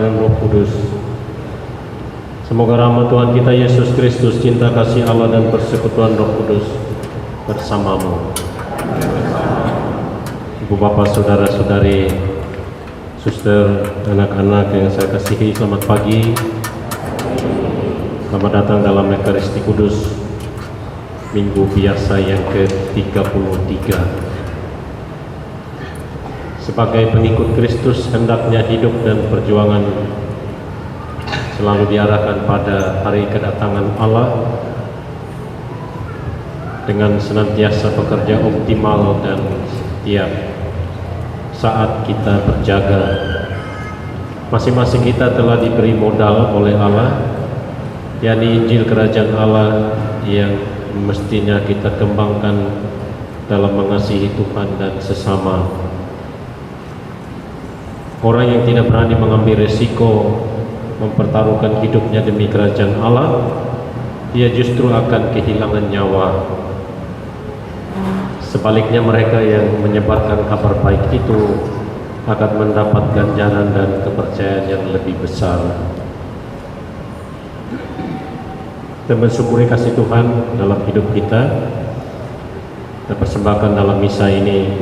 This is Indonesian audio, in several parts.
dan Roh Kudus. Semoga rahmat Tuhan kita Yesus Kristus, cinta kasih Allah dan persekutuan Roh Kudus bersamamu. Ibu bapak, saudara-saudari, suster, anak-anak yang saya kasihi, selamat pagi. Selamat datang dalam Ekaristi Kudus Minggu Biasa yang ke-33. Sebagai pengikut Kristus, hendaknya hidup dan perjuangan selalu diarahkan pada hari kedatangan Allah dengan senantiasa bekerja optimal dan setiap saat kita berjaga. Masing-masing kita telah diberi modal oleh Allah, yakni Injil Kerajaan Allah yang mestinya kita kembangkan dalam mengasihi Tuhan dan sesama. Orang yang tidak berani mengambil resiko mempertaruhkan hidupnya demi kerajaan Allah, dia justru akan kehilangan nyawa. Sebaliknya, mereka yang menyebarkan kabar baik itu akan mendapat ganjaran dan kepercayaan yang lebih besar. Dan mensyukuri kasih Tuhan dalam hidup kita, dan persembahkan dalam misa ini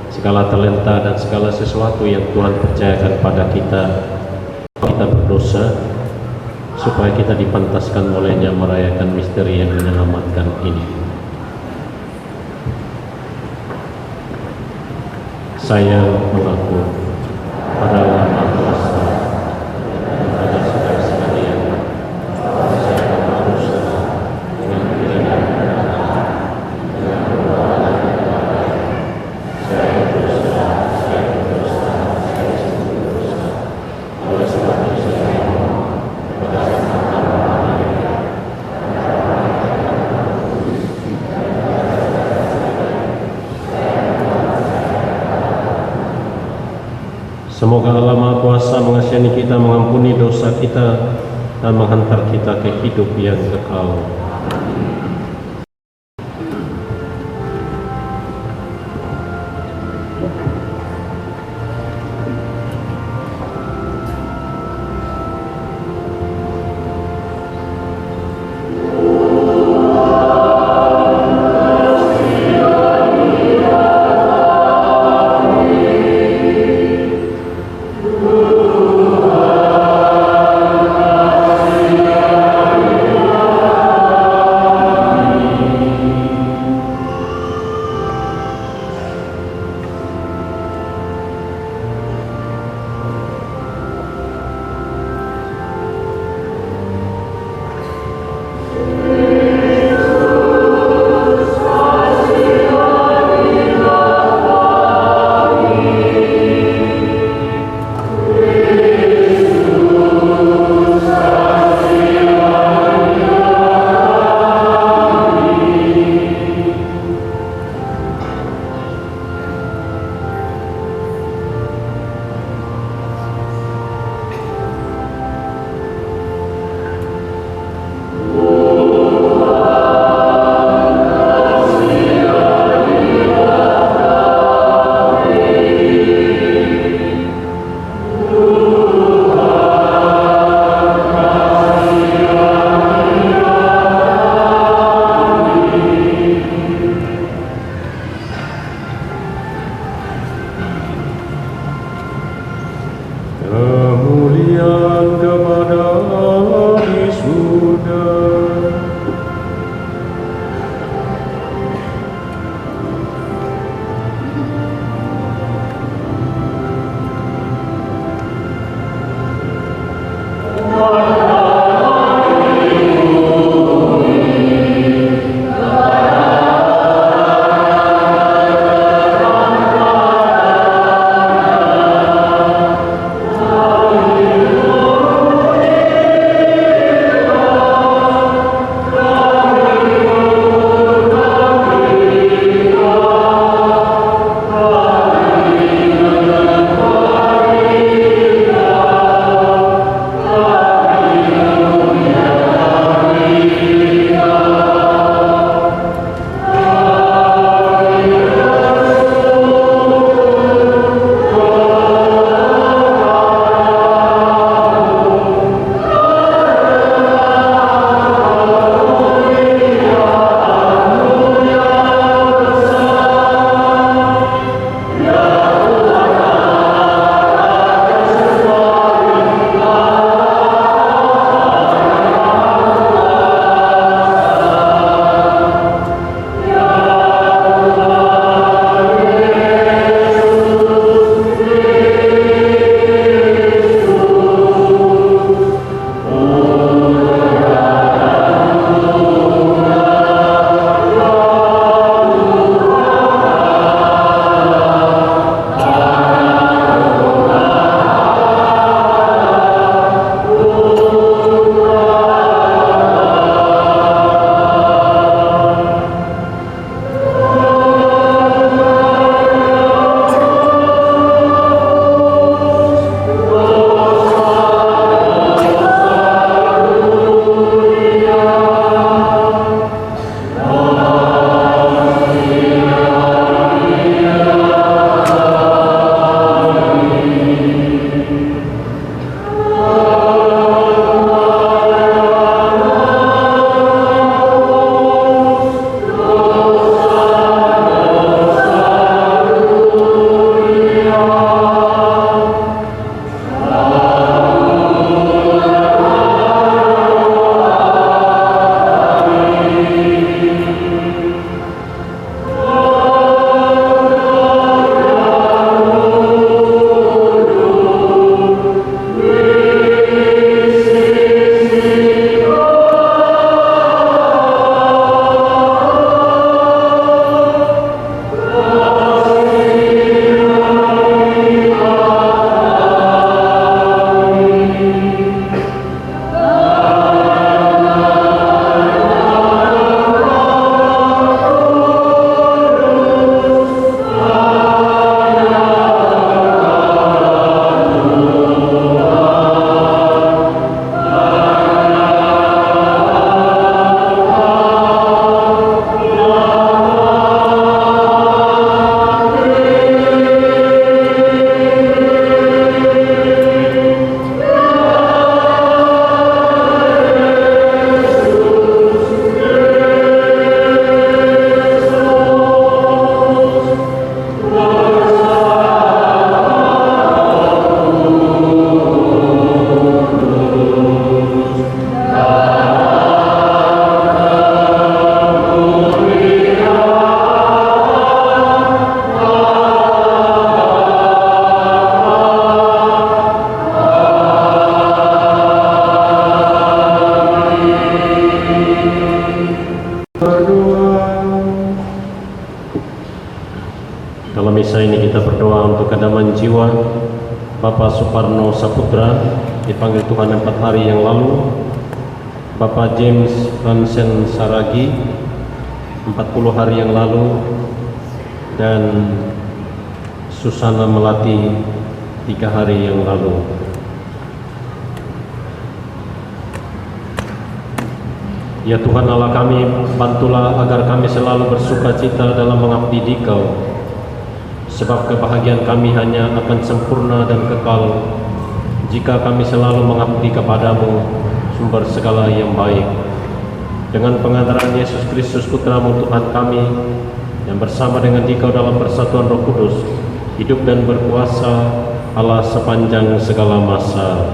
segala talenta dan segala sesuatu yang Tuhan percayakan pada kita berdosa, supaya kita dipantaskan olehnya merayakan misteri yang menyelamatkan ini. Saya mengaku adalah Maha Kuasa pada saudara sekalian, saya harus dengan pilihan Semoga Allah Maha Kuasa mengasihani kita, mengampuni dosa kita, dan menghantar kita ke hidup yang kekal. kemuliaan kepada Allah di surga. Dalam misa ini kita berdoa untuk kedamaian jiwa Bapak Suparno Saputra, dipanggil Tuhan 4 hari yang lalu, Bapak James Hansen Saragi 40 hari yang lalu, dan Susana Melati 3 hari yang lalu. Ya Tuhan Allah kami, bantulah agar kami selalu bersuka cita dalam mengabdi Dikau, sebab kebahagiaan kami hanya akan sempurna dan kekal jika kami selalu mengabdi kepadamu, sumber segala yang baik. Dengan pengantaran Yesus Kristus Putramu Tuhan kami, yang bersama dengan Dikau dalam persatuan Roh Kudus, hidup dan berkuasa Allah sepanjang segala masa.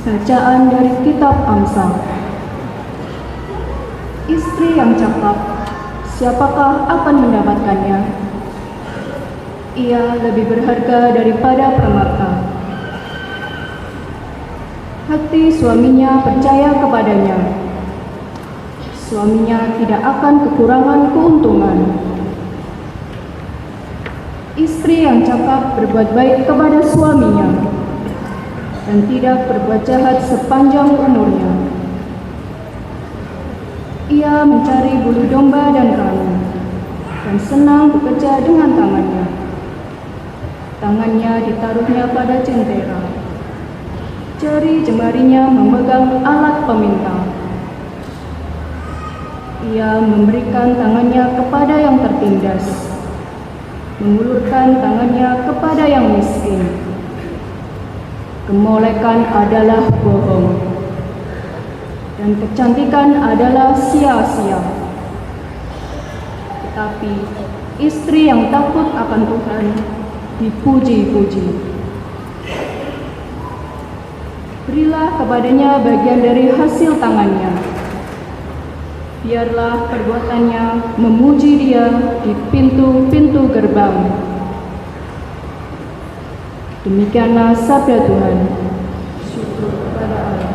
Bacaan dari Kitab Amsal. Istri yang cakap, siapakah akan mendapatkannya? Ia lebih berharga daripada permata. Hati suaminya percaya kepadanya. Suaminya tidak akan kekurangan keuntungan. Istri yang cakap berbuat baik kepada suaminya dan tidak berbuat jahat sepanjang umurnya. Ia mencari bulu domba dan ranum dan senang bekerja dengan tangannya. Tangannya ditaruhnya pada jentera. Jari jemarinya memegang alat pemintal. Ia memberikan tangannya kepada yang tertindas, mengulurkan tangannya kepada yang miskin. Kemolekan adalah bohong, dan kecantikan adalah sia-sia. Tetapi istri yang takut akan Tuhan dipuji-puji. Berilah kepadanya bagian dari hasil tangannya. Biarlah perbuatannya memuji Dia di pintu-pintu gerbang. Demikianlah sabda Tuhan. Syukur kepada Allah.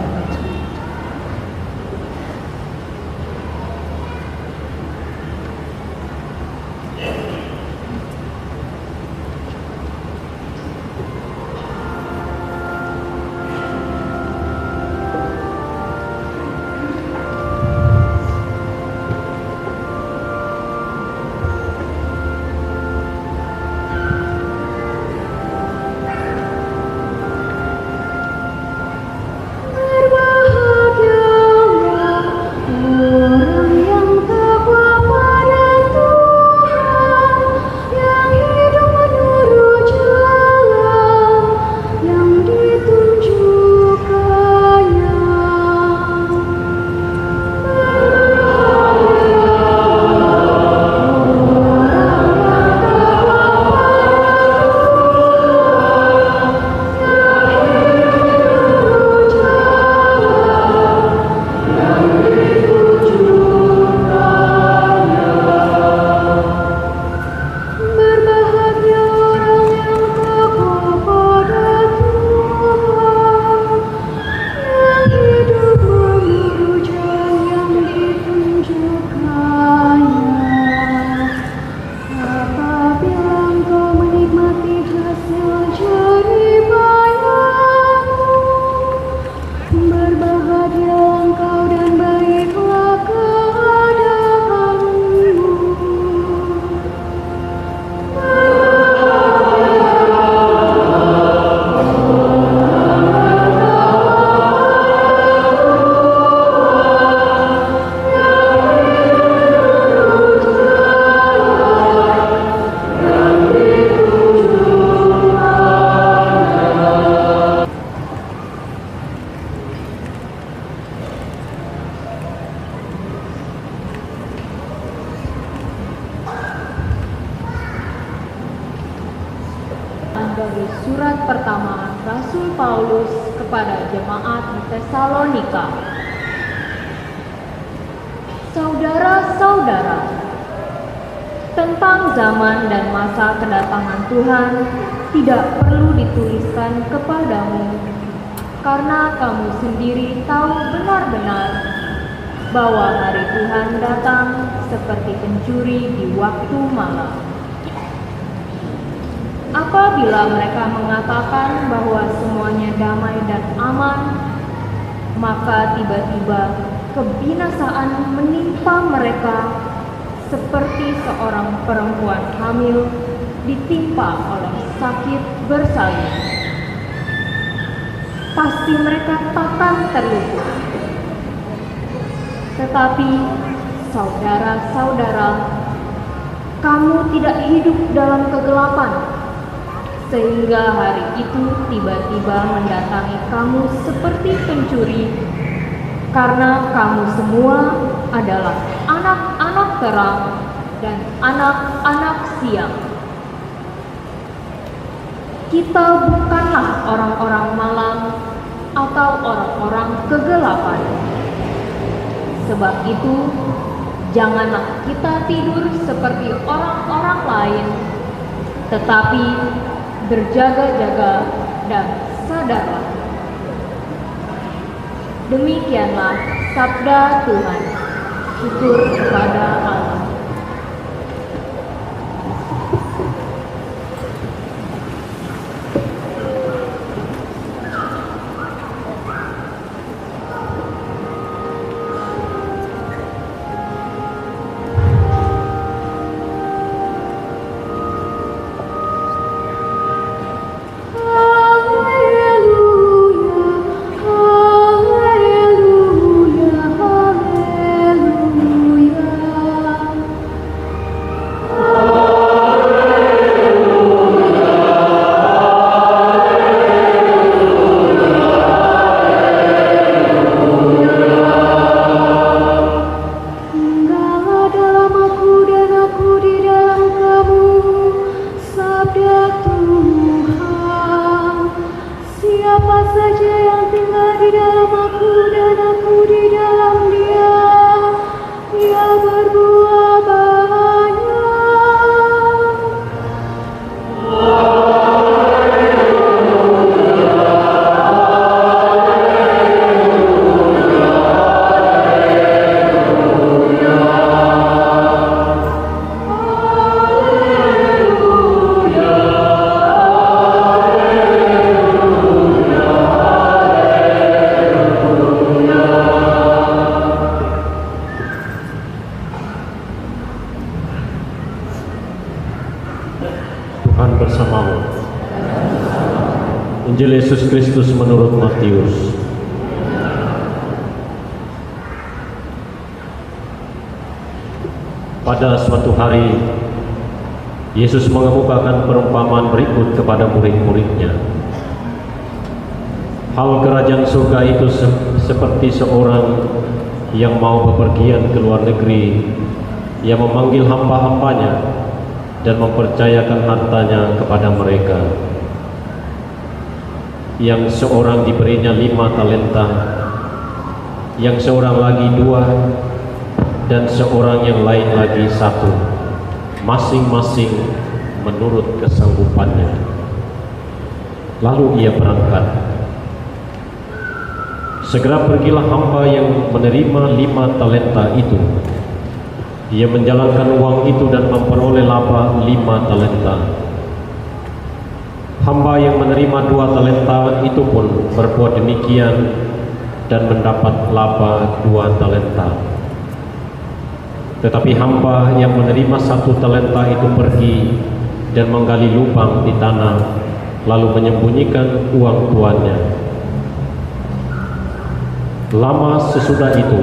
Dari surat pertama Rasul Paulus kepada jemaat di Tesalonika. Saudara-saudara, tentang zaman dan masa kedatangan Tuhan tidak perlu dituliskan kepadamu, karena kamu sendiri tahu benar-benar bahwa hari Tuhan datang seperti pencuri di waktu malam. Apabila mereka mengatakan bahwa semuanya damai dan aman, maka tiba-tiba kebinasaan menimpa mereka seperti seorang perempuan hamil ditimpa oleh sakit bersalin. Pasti mereka takkan terluka. Tetapi saudara-saudara, kamu tidak hidup dalam kegelapan, sehingga hari itu tiba-tiba mendatangi kamu seperti pencuri, karena kamu semua adalah anak-anak terang dan anak-anak siang. Kita bukanlah orang-orang malam atau orang-orang kegelapan. Sebab itu, janganlah kita tidur seperti orang-orang lain, tetapi berjaga-jaga dan sadarlah. Demikianlah sabda Tuhan. Syukur kepada Allah. Bersamamu. Injil Yesus Kristus menurut Matius. Pada suatu hari, Yesus mengemukakan perumpamaan berikut kepada murid-muridnya. Hal kerajaan surga itu seperti seorang yang mau bepergian ke luar negeri, yang memanggil hamba-hambanya dan mempercayakan hartanya kepada mereka. Yang seorang diberinya 5 talenta, yang seorang lagi 2, dan seorang yang lain lagi 1, masing-masing menurut kesanggupannya. Lalu ia berangkat. Segera pergilah hamba yang menerima 5 talenta itu. Ia menjalankan uang itu dan memperoleh laba 5 talenta. Hamba yang menerima 2 talenta itu pun berbuat demikian dan mendapat laba 2 talenta. Tetapi hamba yang menerima 1 talenta itu pergi dan menggali lubang di tanah, lalu menyembunyikan uang tuannya. Lama sesudah itu,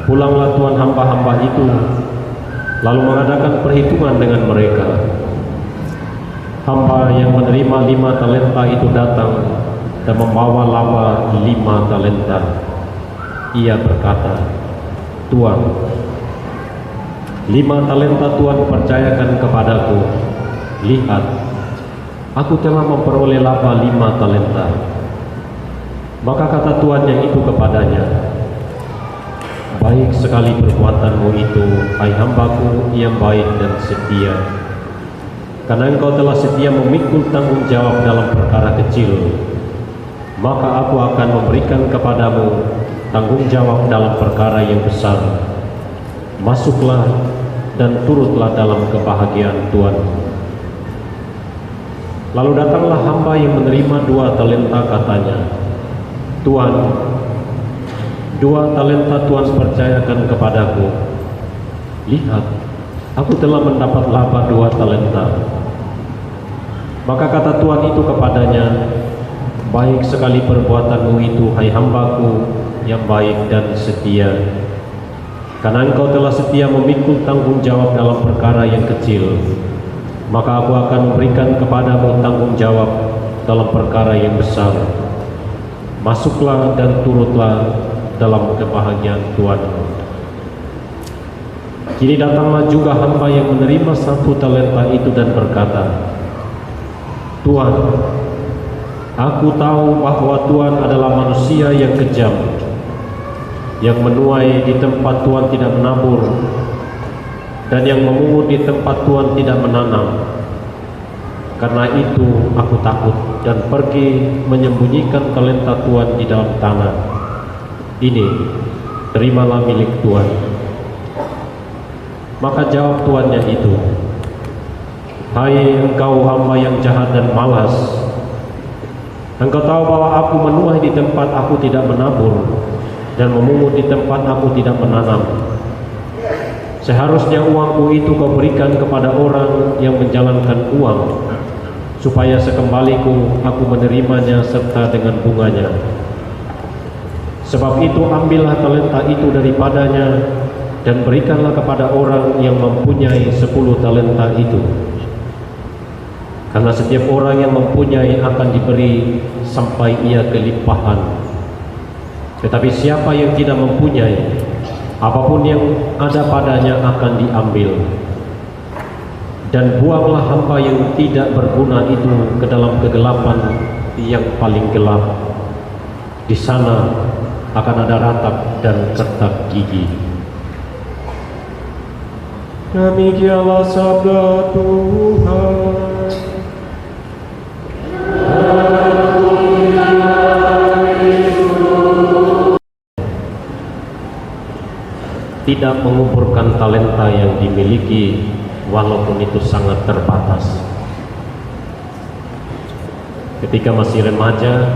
pulanglah tuan hamba-hamba itu, lalu mengadakan perhitungan dengan mereka. Hamba yang menerima 5 talenta itu datang dan membawa laba 5 talenta. Ia berkata, "Tuan, 5 talenta Tuan percayakan kepadaku. Lihat, aku telah memperoleh laba 5 talenta." Maka kata tuannya itu kepadanya, "Baik sekali perbuatanmu itu, hai hambaku yang baik dan setia. Karena engkau telah setia memikul tanggung jawab dalam perkara kecil, maka aku akan memberikan kepadamu tanggung jawab dalam perkara yang besar. Masuklah dan turutlah dalam kebahagiaan Tuhanmu." Lalu datanglah hamba yang menerima 2 talenta, katanya, "Tuan, 2 talenta Tuan percayakan kepadaku. Lihat, aku telah mendapat laba 2 talenta." Maka kata Tuan itu kepadanya, "Baik sekali perbuatanmu itu, hai hambaku yang baik dan setia. Karena engkau telah setia memikul tanggung jawab dalam perkara yang kecil, maka aku akan memberikan kepadamu tanggung jawab dalam perkara yang besar. Masuklah dan turutlah dalam kebahagiaan Tuhanmu." Kini datanglah juga hamba yang menerima 1 talenta itu dan berkata, Tuhan, aku tahu bahwa Tuhan adalah manusia yang kejam, yang menuai di tempat Tuhan tidak menabur, dan yang memungut di tempat Tuhan tidak menanam. Karena itu aku takut dan pergi menyembunyikan talenta Tuhan di dalam tanah. Ini, terimalah milik Tuhan. Maka jawab tuannya itu, Hai engkau hamba yang jahat dan malas, engkau tahu bahwa aku menuai di tempat aku tidak menabur, dan memungut di tempat aku tidak menanam. Seharusnya uangku itu kau berikan kepada orang yang menjalankan uang, supaya sekembaliku aku menerimanya serta dengan bunganya. Sebab itu ambillah talenta itu daripadanya, dan berikanlah kepada orang yang mempunyai 10 talenta itu. Karena setiap orang yang mempunyai akan diberi sampai ia kelimpahan. Tetapi siapa yang tidak mempunyai, apapun yang ada padanya akan diambil. Dan buanglah hamba yang tidak berguna itu ke dalam kegelapan yang paling gelap. Di sana akan ada ratap dan kertak gigi. Demikianlah sabda Tuhan. Tidak mengumpulkan talenta yang dimiliki walaupun itu sangat terbatas. Ketika masih remaja,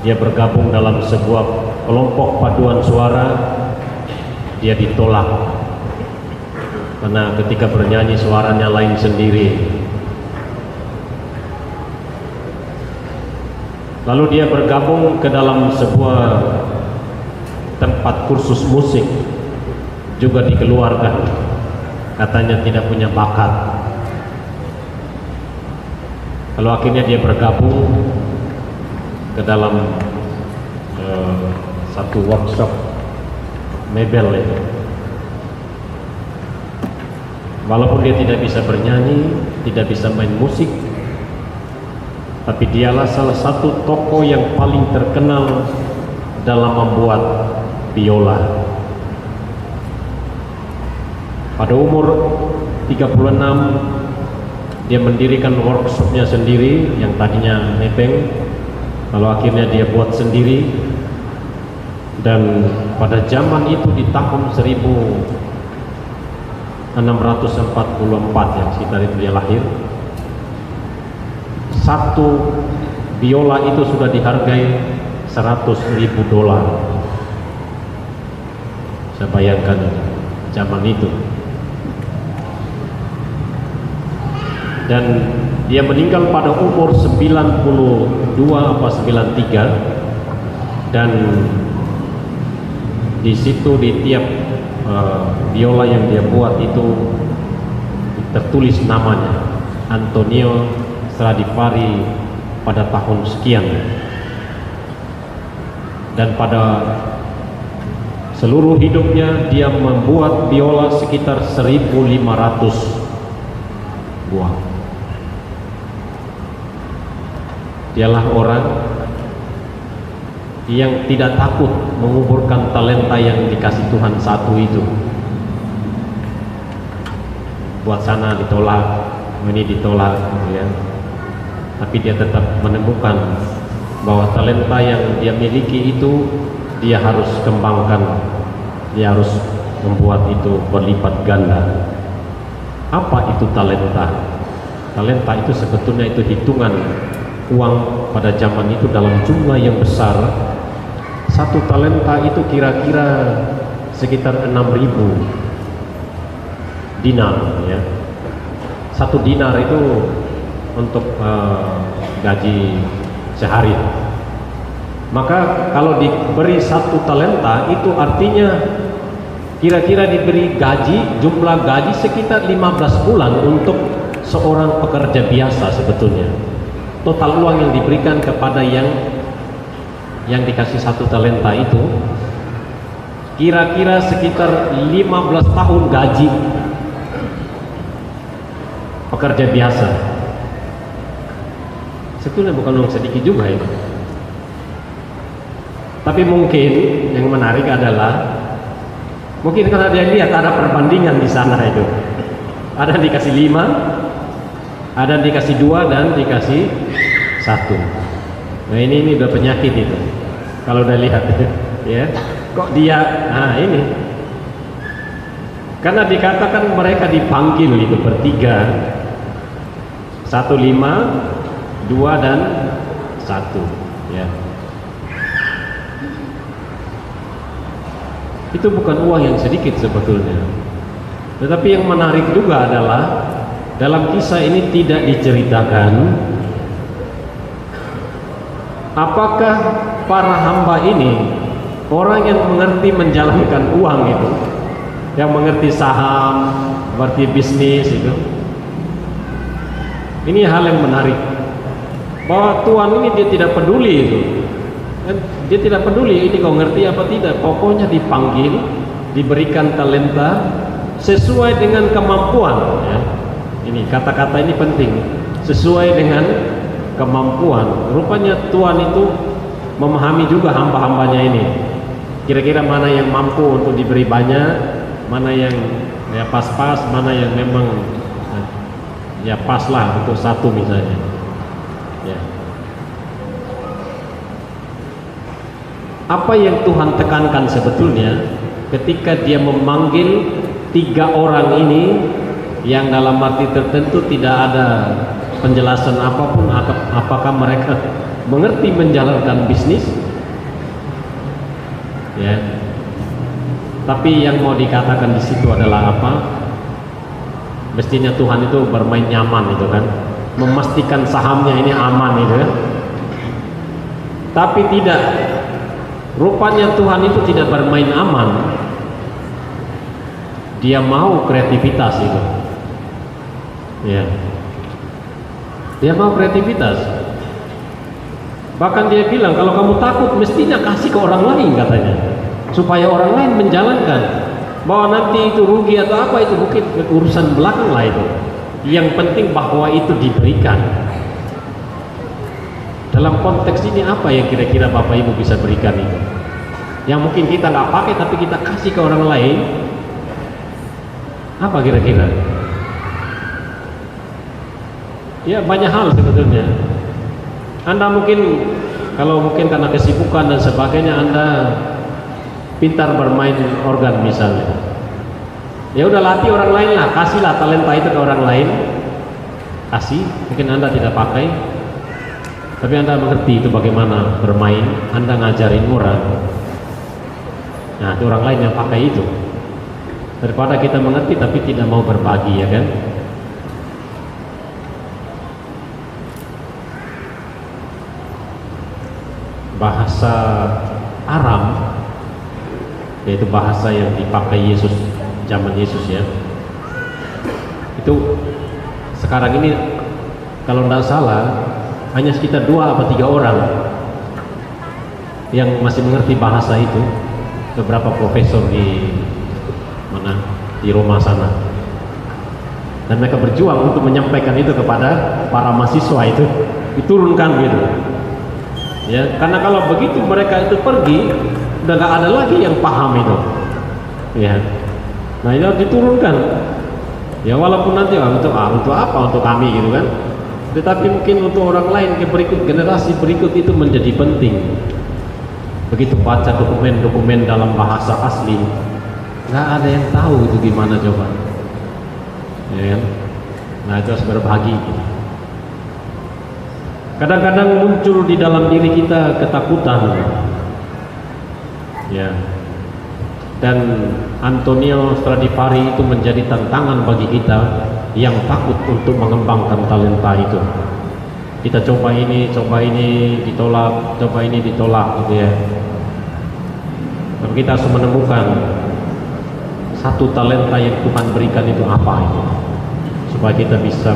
dia bergabung dalam sebuah kelompok paduan suara. Dia ditolak karena ketika bernyanyi suaranya lain sendiri. Lalu dia bergabung ke dalam sebuah tempat kursus musik, juga dikeluarkan, katanya tidak punya bakat. Lalu akhirnya dia bergabung ke dalam satu workshop mebel itu. Walaupun dia tidak bisa bernyanyi, tidak bisa main musik, tapi dialah salah satu tokoh yang paling terkenal dalam membuat biola. Pada umur 36, dia mendirikan workshopnya sendiri yang tadinya nebeng, lalu akhirnya dia buat sendiri. Dan pada zaman itu di tahun 1644 yang sekitar itu dia lahir, satu biola itu sudah dihargai $100.000. Saya bayangkan zaman itu. Dan dia meninggal pada umur 92 apa 93, dan di situ di tiap biola yang dia buat itu tertulis namanya Antonio Stradivari pada tahun sekian. Dan pada seluruh hidupnya dia membuat biola sekitar 1.500 buah. Dialah orang yang tidak takut menguburkan talenta yang dikasih Tuhan satu itu. Buat sana ditolak, ini ditolak, ya. Tapi dia tetap menemukan bahwa talenta yang dia miliki itu dia harus kembangkan, dia harus membuat itu berlipat ganda. Apa itu talenta? Talenta itu sebetulnya itu hitungan uang pada zaman itu dalam jumlah yang besar. Satu talenta itu kira-kira sekitar 6.000 dinar, ya. Satu dinar itu untuk gaji sehari. Maka kalau diberi satu talenta itu artinya kira-kira diberi gaji, jumlah gaji sekitar 15 bulan untuk seorang pekerja biasa sebetulnya. Total uang yang diberikan kepada yang dikasih satu talenta itu kira-kira sekitar 15 tahun gaji pekerja biasa. Sebetulnya bukan uang sedikit juga itu. Tapi mungkin yang menarik adalah mungkin karena dia lihat ada perbandingan di sana itu. Ada yang dikasih 5, ada yang dikasih 2 dan dikasih 1. Nah ini udah penyakit itu. Kalau udah lihat ya, kok dia, nah ini. Karena dikatakan mereka dipanggil itu bertiga. 1, 5, 2 dan 1 ya. Itu bukan uang yang sedikit sebetulnya. Tetapi yang menarik juga adalah dalam kisah ini tidak diceritakan apakah para hamba ini orang yang mengerti menjalankan uang itu, yang mengerti saham, mengerti bisnis itu. Ini hal yang menarik, bahwa Tuhan ini dia tidak peduli itu. Dia tidak peduli ini kau ngerti apa tidak, pokoknya dipanggil, diberikan talenta sesuai dengan kemampuan ya. Ini kata-kata ini penting, sesuai dengan kemampuan. Rupanya Tuhan itu memahami juga hamba-hambanya ini, kira-kira mana yang mampu untuk diberi banyak, mana yang ya pas-pas, mana yang memang ya pas lah untuk 1 misalnya ya. Apa yang Tuhan tekankan sebetulnya ketika dia memanggil 3 orang ini yang dalam arti tertentu tidak ada penjelasan apapun apakah mereka mengerti menjalankan bisnis ya. Tapi yang mau dikatakan di situ adalah apa? Mestinya Tuhan itu bermain nyaman itu kan, memastikan sahamnya ini aman itu kan. Tapi tidak, rupanya Tuhan itu tidak bermain aman. Dia mau kreativitas itu ya. Dia mau kreativitas. Bahkan dia bilang kalau kamu takut mestinya kasih ke orang lain katanya, supaya orang lain menjalankan. Bahwa nanti itu rugi atau apa itu mungkin urusan belakang lah itu. Yang penting bahwa itu diberikan. Dalam konteks ini apa yang kira-kira Bapak Ibu bisa berikan itu? Yang mungkin kita nggak pakai tapi kita kasih ke orang lain. Apa kira-kira? Ya banyak hal sebetulnya. Anda mungkin kalau mungkin karena kesibukan dan sebagainya Anda pintar bermain organ misalnya, ya udah latih orang lain lah, kasihlah talenta itu ke orang lain, kasih. Mungkin Anda tidak pakai, tapi Anda mengerti itu bagaimana bermain, Anda ngajarin orang. Nah itu orang lain yang pakai itu, daripada kita mengerti tapi tidak mau berbagi ya kan. Bahasa Aram, yaitu bahasa yang dipakai Yesus zaman Yesus ya, itu sekarang ini kalau tidak salah hanya sekitar 2 atau 3 orang yang masih mengerti bahasa itu. Beberapa profesor di mana di Roma sana, dan mereka berjuang untuk menyampaikan itu kepada para mahasiswa itu, diturunkan gitu ya. Karena kalau begitu mereka itu pergi udah gak ada lagi yang paham itu ya. Nah itu harus diturunkan ya, walaupun nanti untuk apa untuk kami gitu kan, tetapi mungkin untuk orang lain ke berikut, generasi berikut itu menjadi penting. Begitu baca dokumen-dokumen dalam bahasa asli nggak ada yang tahu itu gimana coba ya kan? Nah itu harus berbagi. Kadang-kadang muncul di dalam diri kita ketakutan ya, dan Antonio Stradivari itu menjadi tantangan bagi kita yang takut untuk mengembangkan talenta itu. Kita coba ini ditolak, coba ini ditolak gitu ya. Tapi kita harus menemukan satu talenta yang Tuhan berikan itu apa itu, supaya kita bisa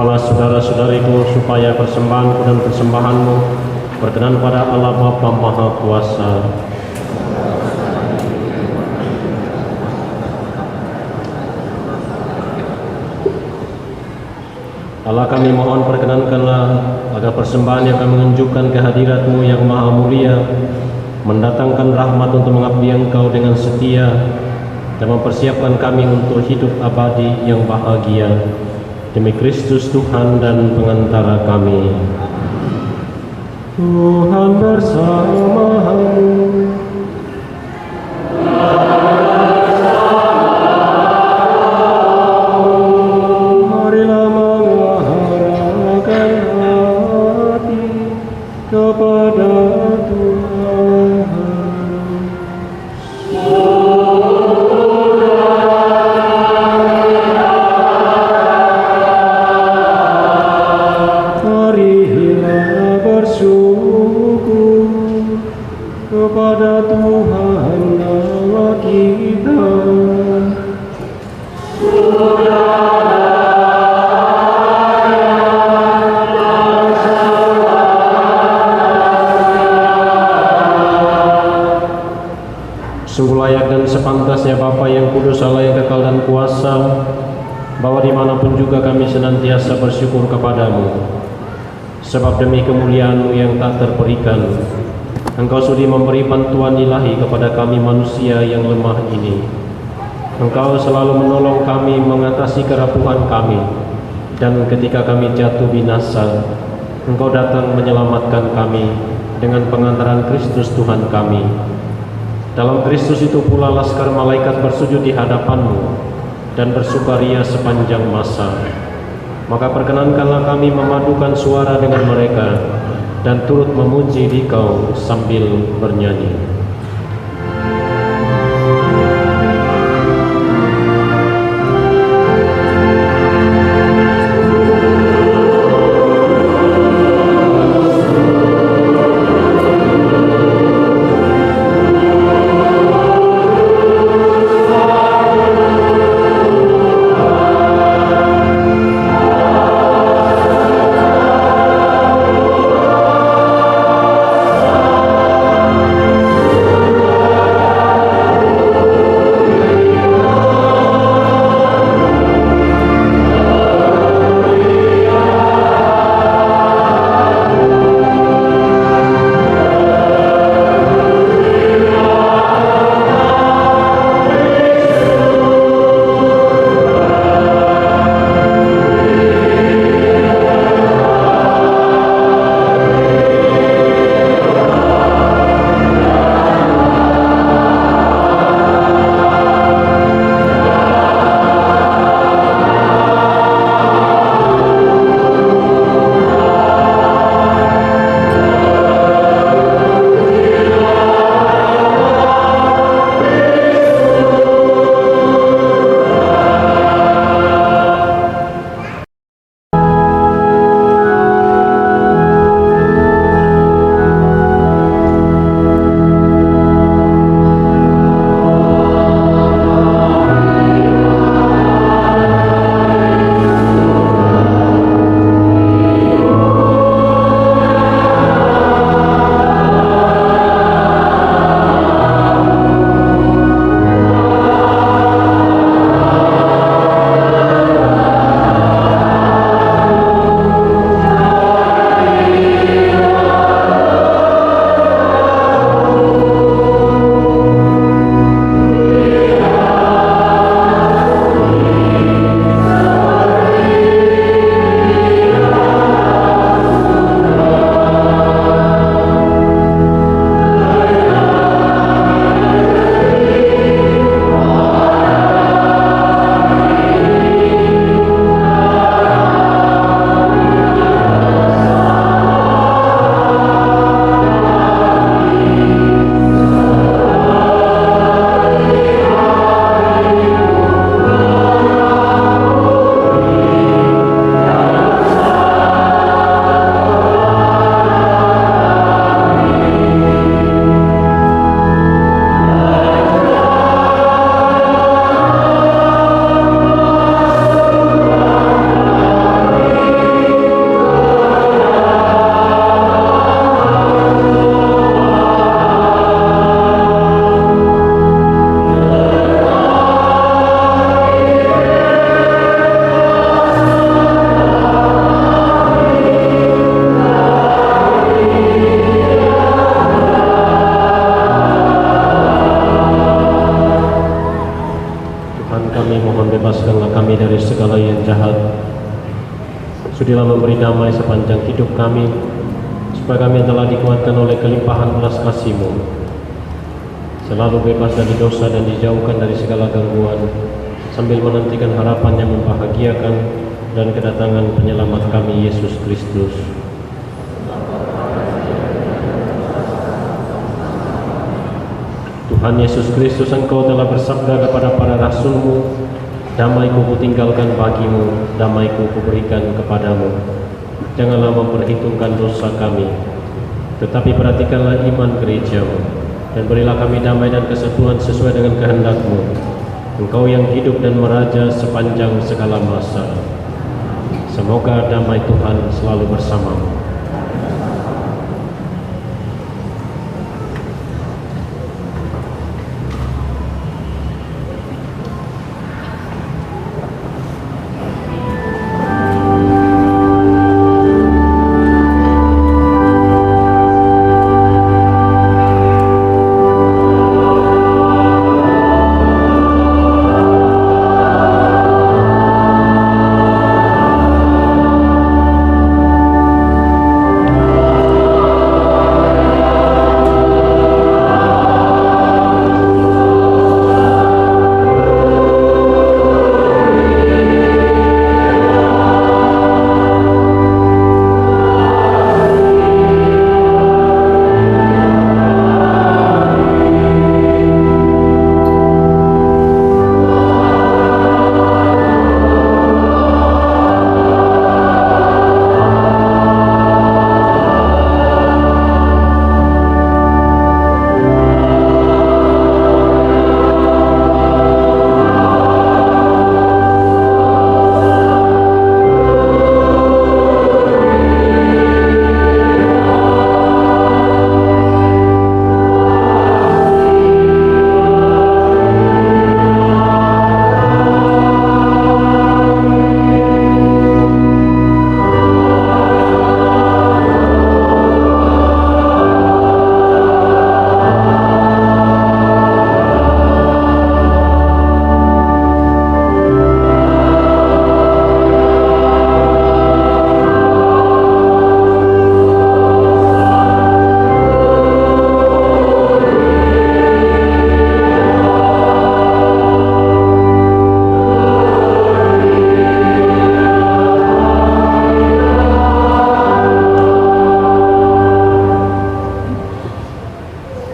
Berdoalah saudara-saudariku supaya persembahanku dan persembahanmu berkenan pada Allah Bapa Maha Kuasa. Allah, kami mohon perkenankanlah agar persembahan yang kami menunjukkan kehadirat-Mu yang maha mulia mendatangkan rahmat untuk mengabdi Engkau dengan setia dan mempersiapkan kami untuk hidup abadi yang bahagia. Demi Kristus Tuhan dan pengantara kami. Tuhan bersama-mu. Kepada Tuhan. Marilah bersyukur kepada Tuhan Allah kita. Sungguh layak dan sepantasnya Bapa yang kudus, Allah yang kekal dan kuasa, bahwa dimanapun juga kami senantiasa bersyukur kepadamu. Sebab demi kemuliaan-Mu yang tak terperikan, Engkau sudi memberi bantuan ilahi kepada kami manusia yang lemah ini. Engkau selalu menolong kami mengatasi kerapuhan kami, dan ketika kami jatuh binasa, Engkau datang menyelamatkan kami dengan pengantaran Kristus Tuhan kami. Dalam Kristus itu pula laskar malaikat bersujud di hadapan-Mu dan bersukaria sepanjang masa. Maka perkenankanlah kami memadukan suara dengan mereka dan turut memuji Dikau sambil bernyanyi. Tuhan kami mohon bebaskanlah kami dari segala yang jahat. Sudilah memberi damai sepanjang hidup kami, supaya kami telah dikuatkan oleh kelimpahan belas kasih-Mu, selalu bebas dari dosa dan dijauhkan dari segala gangguan, sambil menantikan harapan yang membahagiakan dan kedatangan penyelamat kami, Yesus Kristus. Tuhan Yesus Kristus, Engkau telah bersabda kepada para rasul-Mu, damai-Ku kutinggalkan bagimu, damai-Ku kuberikan kepadamu. Janganlah memperhitungkan dosa kami, tetapi perhatikanlah iman gereja-Mu, dan berilah kami damai dan kesatuan sesuai dengan kehendak-Mu. Engkau yang hidup dan meraja sepanjang segala masa. Semoga damai Tuhan selalu bersamamu.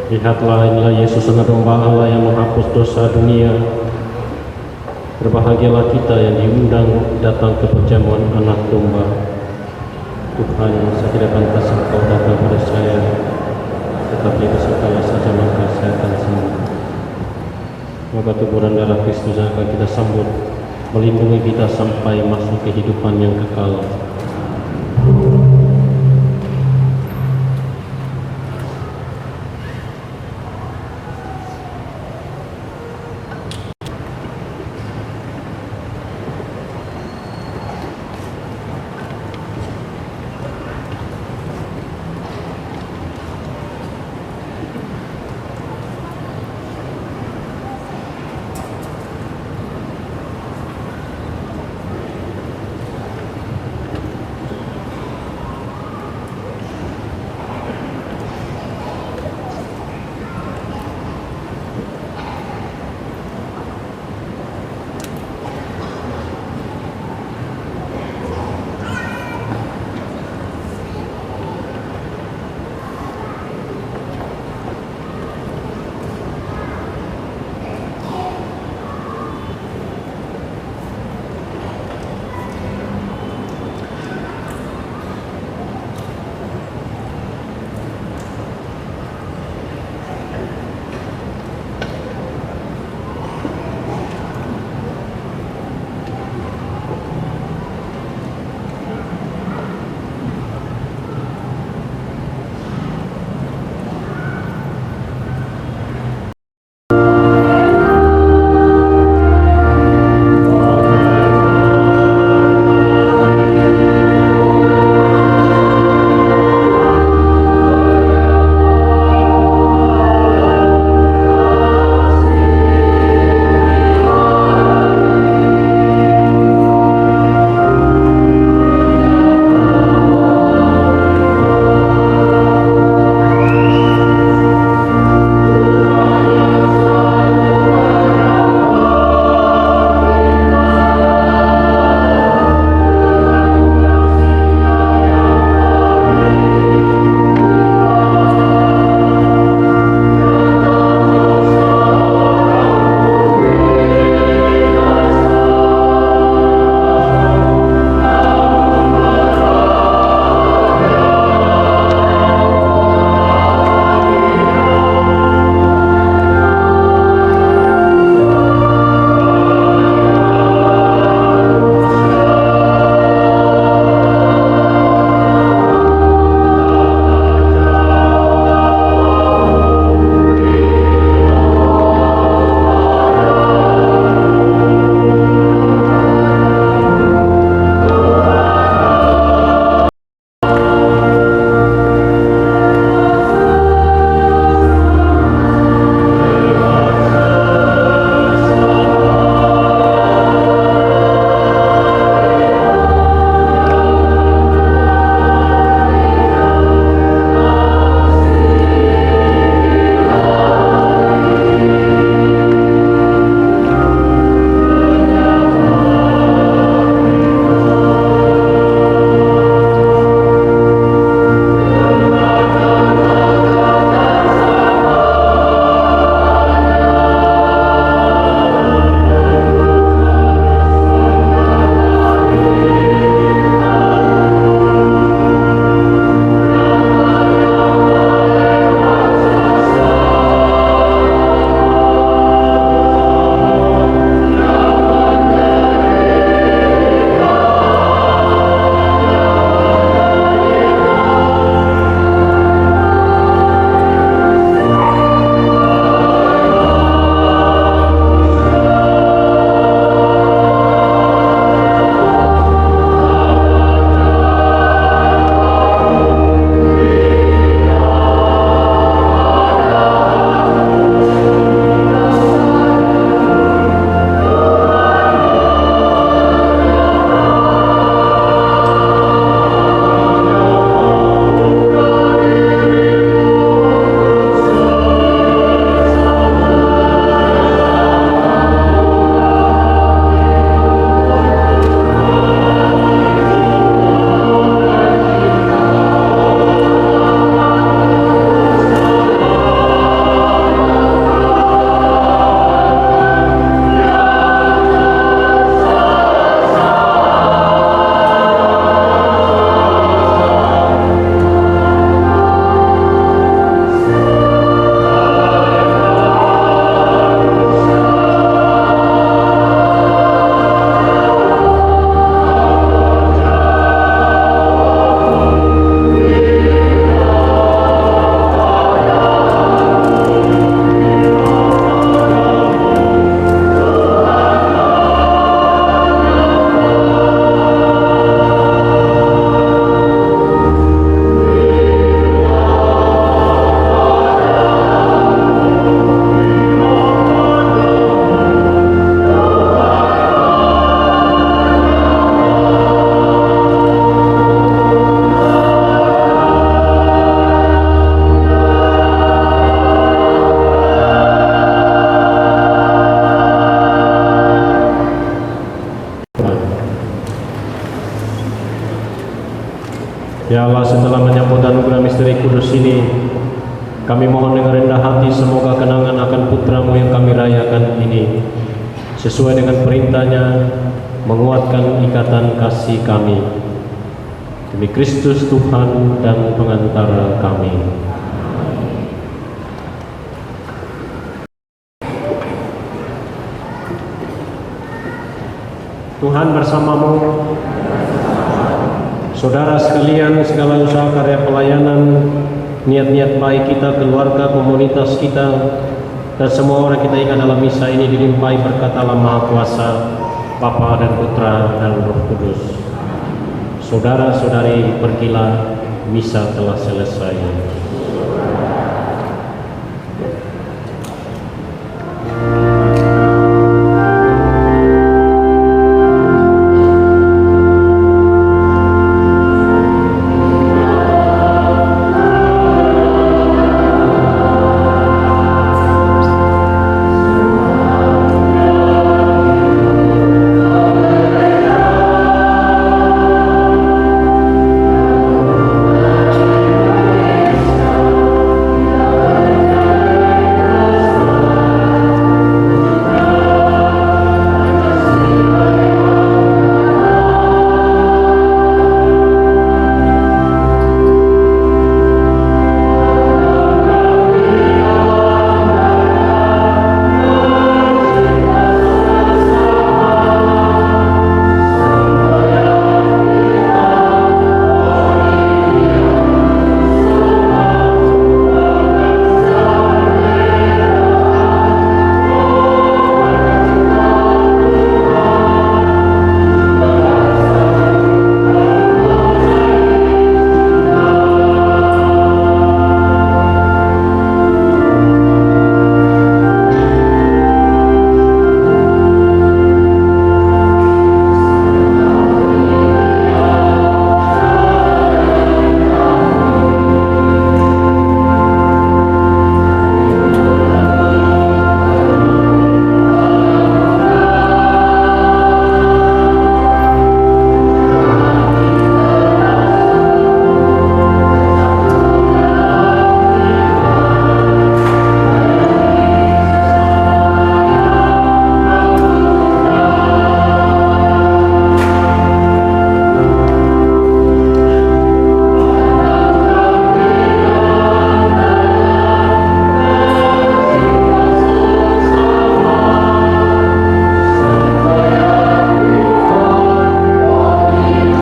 Lihatlah, inilah Yesus, Anak Domba Allah yang menghapus dosa dunia. Berbahagialah kita yang diundang datang ke perjamuan Anak Domba. Tuhan, saya tidak pantas Engkau datang pada saya, tetapi bersertalah saja maka saya akan sembuh. Semoga tubuh dan darah Kristus yang akan kita sambut melindungi kita sampai masuk kehidupan yang kekal. Ya Allah, setelah menyambut anugerah misteri kudus ini, kami mohon dengan rendah hati semoga kenangan akan putramu yang kami rayakan ini sesuai dengan perintahnya menguatkan ikatan kasih kami. Demi Kristus Tuhan dan pengantara kami. Tuhan bersamamu. Saudara sekalian, segala usaha karya pelayanan, niat-niat baik kita, keluarga, komunitas kita, dan semua orang kita ikat dalam misa ini dilimpahi berkat Allah Maha Kuasa, Bapa dan Putra dan Roh Kudus. Saudara-saudari, pergilah, misa telah selesai.